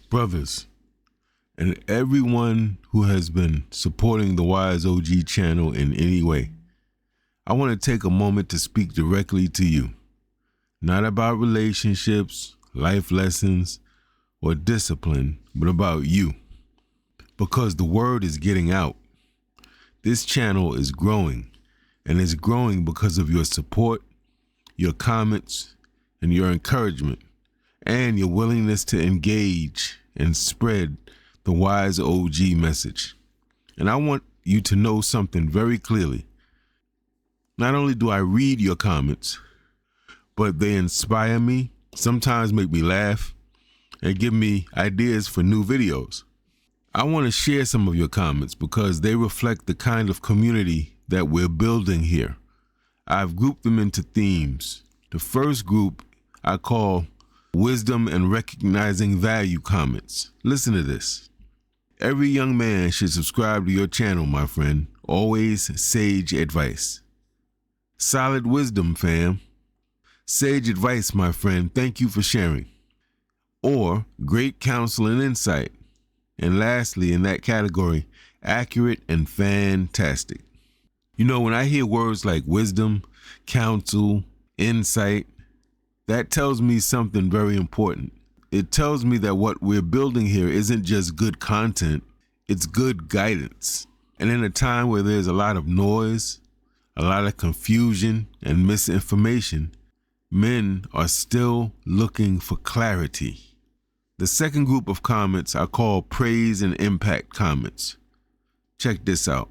Brothers, and everyone who has been supporting the Wise OG channel in any way, I want to take a moment to speak directly to you. Not about relationships, life lessons, or discipline, but about you. Because the word is getting out. This channel is growing, and it's growing because of your support, your comments, and your encouragement, and your willingness to engage and spread the Wise OG message. And I want you to know something very clearly. Not only do I read your comments, but they inspire me, sometimes make me laugh, and give me ideas for new videos. I want to share some of your comments because they reflect the kind of community that we're building here. I've grouped them into themes. The first group I call Wisdom and Recognizing Value comments. Listen to this. Every young man should subscribe to your channel, my friend. Always sage advice. Solid wisdom, fam. Sage advice, my friend. Thank you for sharing. Or great counsel and insight. And lastly, in that category, accurate and fantastic. You know, when I hear words like wisdom, counsel, insight, that tells me something very important. It tells me that what we're building here isn't just good content, it's good guidance. And in a time where there's a lot of noise, a lot of confusion and misinformation, men are still looking for clarity. The second group of comments I call praise and impact comments. Check this out.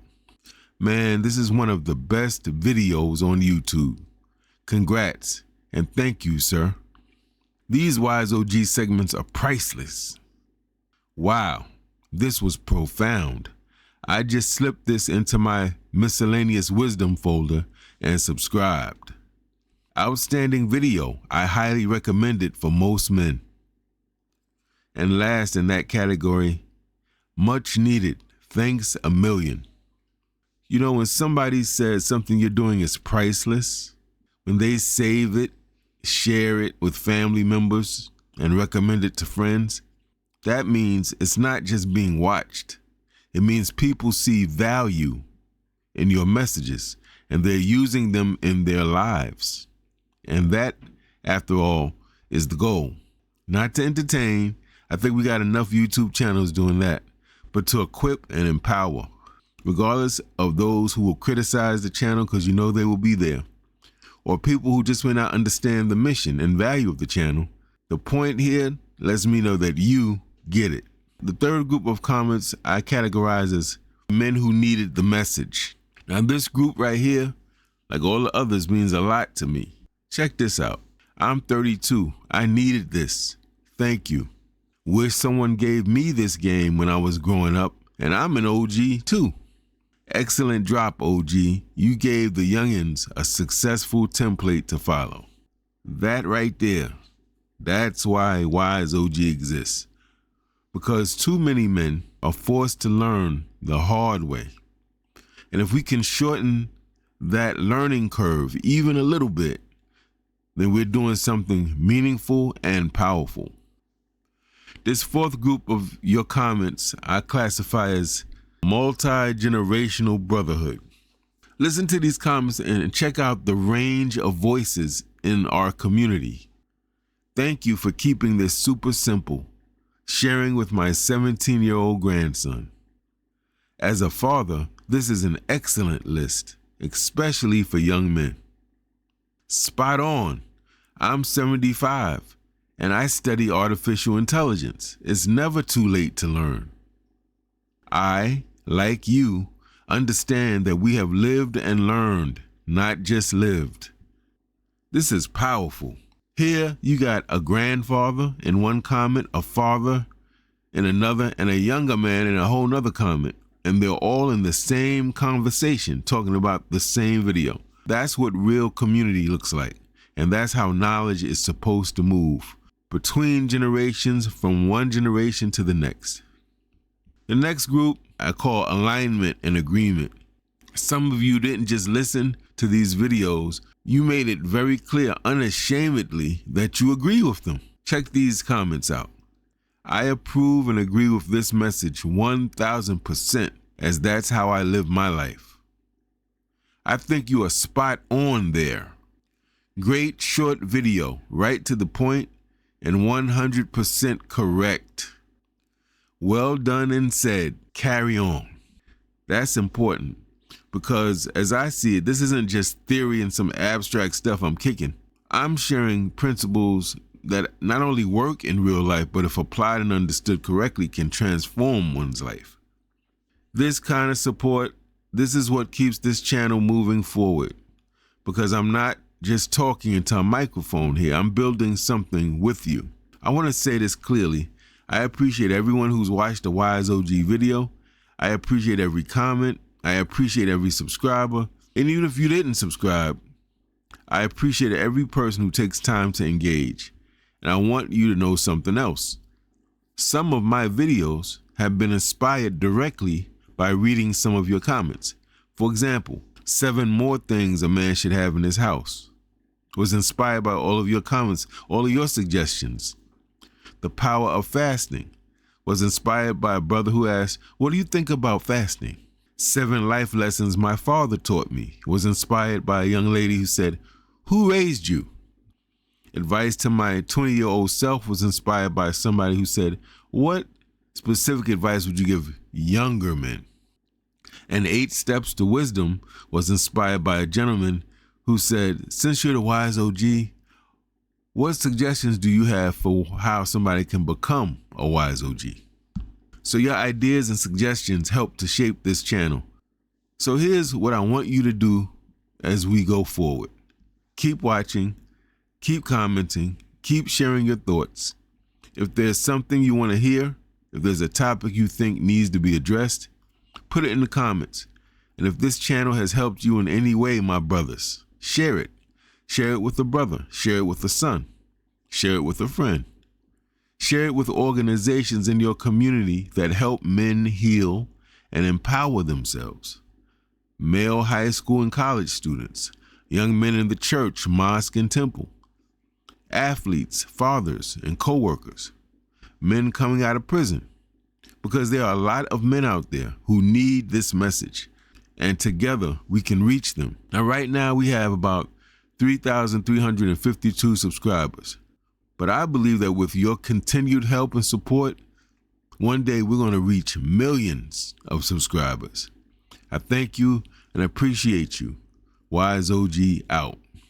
Man, this is one of the best videos on YouTube. Congrats and thank you, sir. These Wise OG segments are priceless. Wow, this was profound. I just slipped this into my miscellaneous wisdom folder and subscribed. Outstanding video. I highly recommend it for most men. And last in that category, much needed. Thanks a million. You know, when somebody says something you're doing is priceless, when they save it, share it with family members, and recommend it to friends, that means it's not just being watched. It means people see value in your messages, and they're using them in their lives. And that, after all, is the goal. Not to entertain. I think we got enough YouTube channels doing that, but to equip and empower, regardless of those who will criticize the channel because you know they will be there, or people who just may not understand the mission and value of the channel. The point here lets me know that you get it. The third group of comments I categorize as men who needed the message. Now this group right here, like all the others, means a lot to me. Check this out. I'm 32. I needed this. Thank you. Wish someone gave me this game when I was growing up, and I'm an OG too. Excellent drop, OG. You gave the youngins a successful template to follow. That right there, that's why Wise OG exists. Because too many men are forced to learn the hard way. And if we can shorten that learning curve even a little bit, then we're doing something meaningful and powerful. This fourth group of your comments I classify as multi-generational brotherhood. Listen to these comments and check out the range of voices in our community. Thank you for keeping this super simple. Sharing with my 17-year-old grandson. As a father, this is an excellent list, especially for young men. Spot on. I'm 75. And I study artificial intelligence. It's never too late to learn. I, like you, understand that we have lived and learned, not just lived. This is powerful. Here you got a grandfather in one comment, a father in another, and a younger man in a whole nother comment. And they're all in the same conversation, talking about the same video. That's what real community looks like. And that's how knowledge is supposed to move. Between generations, from one generation to the next. The next group I call alignment and agreement. Some of you didn't just listen to these videos, you made it very clear unashamedly that you agree with them. Check these comments out. I approve and agree with this message 1000%, as that's how I live my life. I think you are spot on there. Great short video, right to the point, and 100% correct. Well done and said. Carry on. That's important, because as I see it, this isn't just theory and some abstract stuff I'm kicking. I'm sharing principles that not only work in real life, but if applied and understood correctly, can transform one's life. This kind of support, this is what keeps this channel moving forward, because I'm not just talking into a microphone here. I'm building something with you. I want to say this clearly. I appreciate everyone who's watched the Wise OG video. I appreciate every comment. I appreciate every subscriber. And even if you didn't subscribe, I appreciate every person who takes time to engage. And I want you to know something else. Some of my videos have been inspired directly by reading some of your comments. For example, 7 more things a man should have in his house was inspired by all of your comments, all of your suggestions. The power of fasting was inspired by a brother who asked, what do you think about fasting? 7 life lessons my father taught me was inspired by a young lady who said, who raised you? Advice to my 20-year-old self was inspired by somebody who said, what specific advice would you give younger men? And 8 steps to wisdom was inspired by a gentleman who said, since you're the Wise OG, what suggestions do you have for how somebody can become a Wise OG? So your ideas and suggestions help to shape this channel. So here's what I want you to do as we go forward. Keep watching, keep commenting, keep sharing your thoughts. If there's something you want to hear, if there's a topic you think needs to be addressed, put it in the comments. And if this channel has helped you in any way, my brothers, share it. Share it with a brother. Share it with a son. Share it with a friend. Share it with organizations in your community that help men heal and empower themselves. Male high school and college students, young men in the church, mosque, and temple, athletes, fathers, and co-workers, men coming out of prison, because there are a lot of men out there who need this message, and together we can reach them. Now, right now we have about 3,352 subscribers, but I believe that with your continued help and support, one day we're going to reach millions of subscribers. I thank you and appreciate you. Wise OG out.